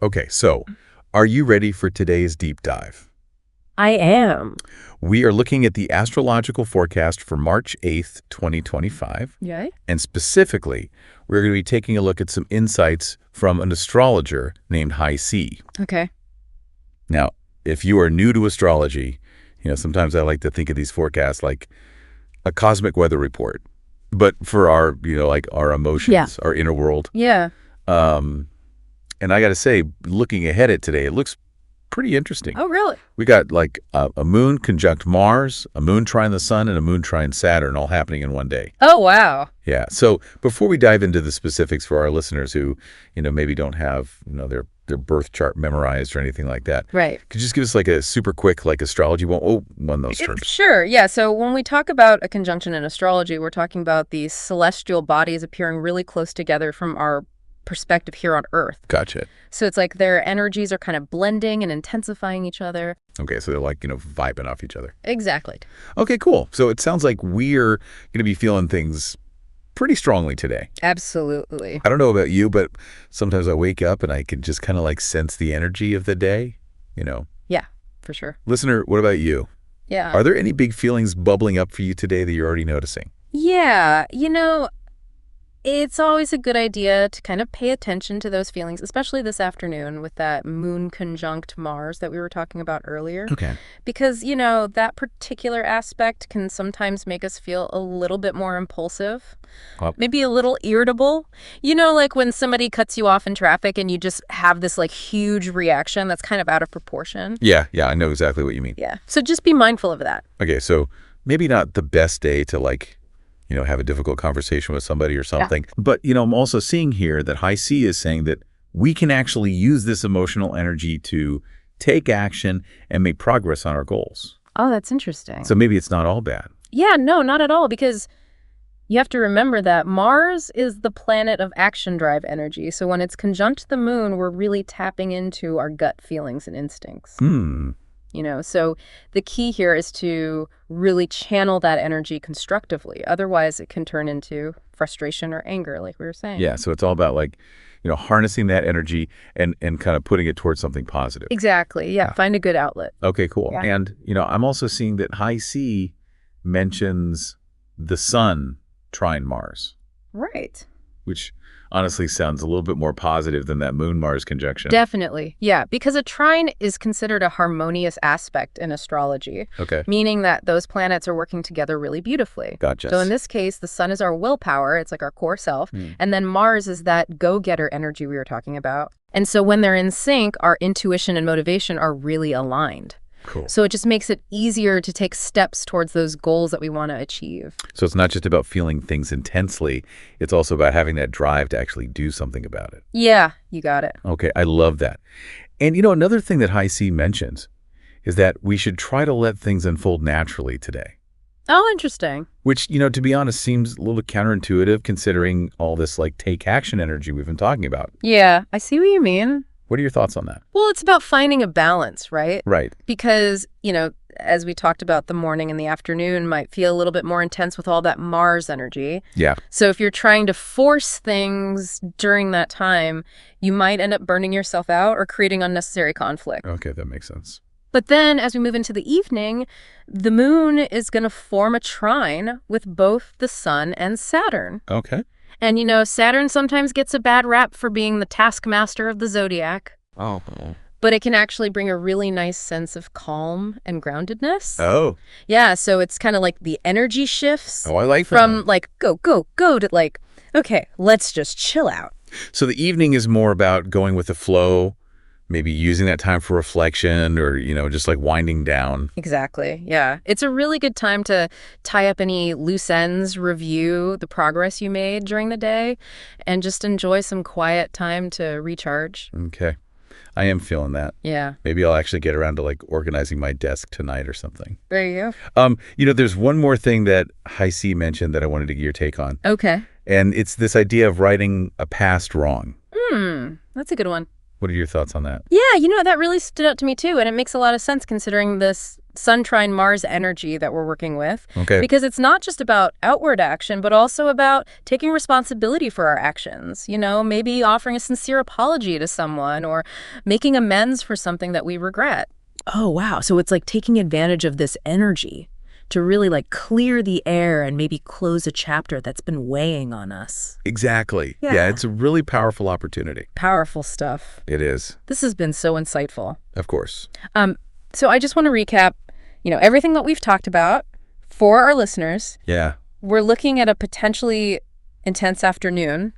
Okay, so are you ready for today's deep dive? I am. We are looking at the astrological forecast for March 8th, 2025. Yay. And specifically, we're going to be taking a look at some insights from an astrologer named High C. Okay. Now, if you are new to astrology, sometimes I like to think of these forecasts like a cosmic weather report, but for our, like our emotions, our inner world. Yeah. And I got to say, looking ahead at today, it looks pretty interesting. Oh, really? We got like a moon conjunct Mars, a moon trine the sun, and a moon trine Saturn all happening in one day. Oh, wow. Yeah. So before we dive into the specifics for our listeners who, maybe don't have, their birth chart memorized or anything like that. Right. Could you just give us like a super quick like astrology one of those terms? Sure. Yeah. So when we talk about a conjunction in astrology, we're talking about these celestial bodies appearing really close together from our perspective here on Earth. Gotcha. So it's like their energies are kind of blending and intensifying each other. Okay, so they're like, vibing off each other. Exactly. Okay, cool. So it sounds like we're going to be feeling things pretty strongly today. Absolutely. I don't know about you, but sometimes I wake up and I can just kind of like sense the energy of the day, Yeah, for sure. Listener, what about you? Yeah. Are there any big feelings bubbling up for you today that you're already noticing? Yeah. It's always a good idea to kind of pay attention to those feelings, especially this afternoon with that moon conjunct Mars that we were talking about earlier. Okay. Because, that particular aspect can sometimes make us feel a little bit more impulsive, maybe a little irritable. Like when somebody cuts you off in traffic and you just have this like huge reaction that's kind of out of proportion. Yeah, I know exactly what you mean. Yeah. So just be mindful of that. Okay, so maybe not the best day to like have a difficult conversation with somebody or something. Yeah. But, I'm also seeing here that High C is saying that we can actually use this emotional energy to take action and make progress on our goals. Oh, that's interesting. So maybe it's not all bad. Yeah, no, not at all. Because you have to remember that Mars is the planet of action drive energy. So when it's conjunct the moon, we're really tapping into our gut feelings and instincts. So the key here is to really channel that energy constructively. Otherwise, it can turn into frustration or anger, like we were saying. Yeah, so it's all about like, harnessing that energy and kind of putting it towards something positive. Exactly. Yeah, find a good outlet. Okay, cool. Yeah. And, I'm also seeing that High C mentions the sun trine Mars. Right. Which honestly sounds a little bit more positive than that Moon-Mars conjunction. Definitely. Yeah, because a trine is considered a harmonious aspect in astrology. Okay. Meaning that those planets are working together really beautifully. Gotcha. So in this case, the sun is our willpower. It's like our core self. And then Mars is that go-getter energy we were talking about. And so when they're in sync, our intuition and motivation are really aligned. Cool. So it just makes it easier to take steps towards those goals that we want to achieve. So it's not just about feeling things intensely. It's also about having that drive to actually do something about it. Yeah, you got it. Okay, I love that. And, another thing that High C mentions is that we should try to let things unfold naturally today. Oh, interesting. Which, to be honest, seems a little counterintuitive considering all this, like, take action energy we've been talking about. Yeah, I see what you mean. What are your thoughts on that? Well, it's about finding a balance, right? Right. Because, as we talked about, the morning and the afternoon might feel a little bit more intense with all that Mars energy. Yeah. So if you're trying to force things during that time, you might end up burning yourself out or creating unnecessary conflict. Okay, that makes sense. But then as we move into the evening, the moon is going to form a trine with both the sun and Saturn. Okay. And, Saturn sometimes gets a bad rap for being the taskmaster of the zodiac. Oh. But it can actually bring a really nice sense of calm and groundedness. Oh. Yeah, so it's kind of like the energy shifts. Oh, I like that. From like, go, go, go to like, okay, let's just chill out. So the evening is more about going with the flow, maybe using that time for reflection or, just like winding down. Exactly. Yeah. It's a really good time to tie up any loose ends, review the progress you made during the day, and just enjoy some quiet time to recharge. Okay. I am feeling that. Yeah. Maybe I'll actually get around to like organizing my desk tonight or something. There you go. There's one more thing that High C mentioned that I wanted to get your take on. Okay. And it's this idea of righting a past wrong. That's a good one. What are your thoughts on that? Yeah, that really stood out to me too. And it makes a lot of sense considering this Sun trine Mars energy that we're working with. Okay. Because it's not just about outward action, but also about taking responsibility for our actions. Maybe offering a sincere apology to someone or making amends for something that we regret. Oh, wow. So it's like taking advantage of this energy to really like clear the air and maybe close a chapter that's been weighing on us. Exactly. Yeah. Yeah, it's a really powerful opportunity. Powerful stuff. It is. This has been so insightful. Of course. So I just want to recap, everything that we've talked about for our listeners. Yeah. We're looking at a potentially intense afternoon,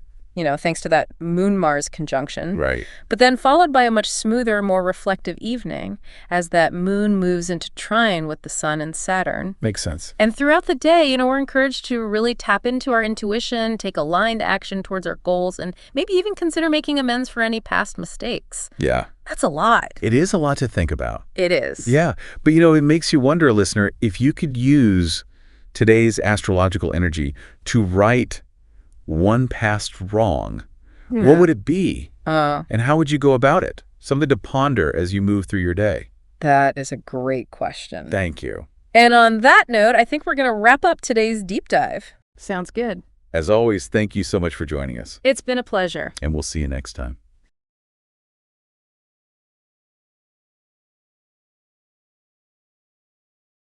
thanks to that Moon-Mars conjunction. Right. But then followed by a much smoother, more reflective evening as that moon moves into trine with the sun and Saturn. Makes sense. And throughout the day, we're encouraged to really tap into our intuition, take aligned action towards our goals, and maybe even consider making amends for any past mistakes. Yeah. That's a lot. It is a lot to think about. It is. Yeah. But, it makes you wonder, listener, if you could use today's astrological energy to right one past wrong, what would it be? And how would you go about it? Something to ponder as you move through your day. That is a great question. Thank you. And on that note, I think we're going to wrap up today's deep dive. Sounds good. As always, thank you so much for joining us. It's been a pleasure. And we'll see you next time.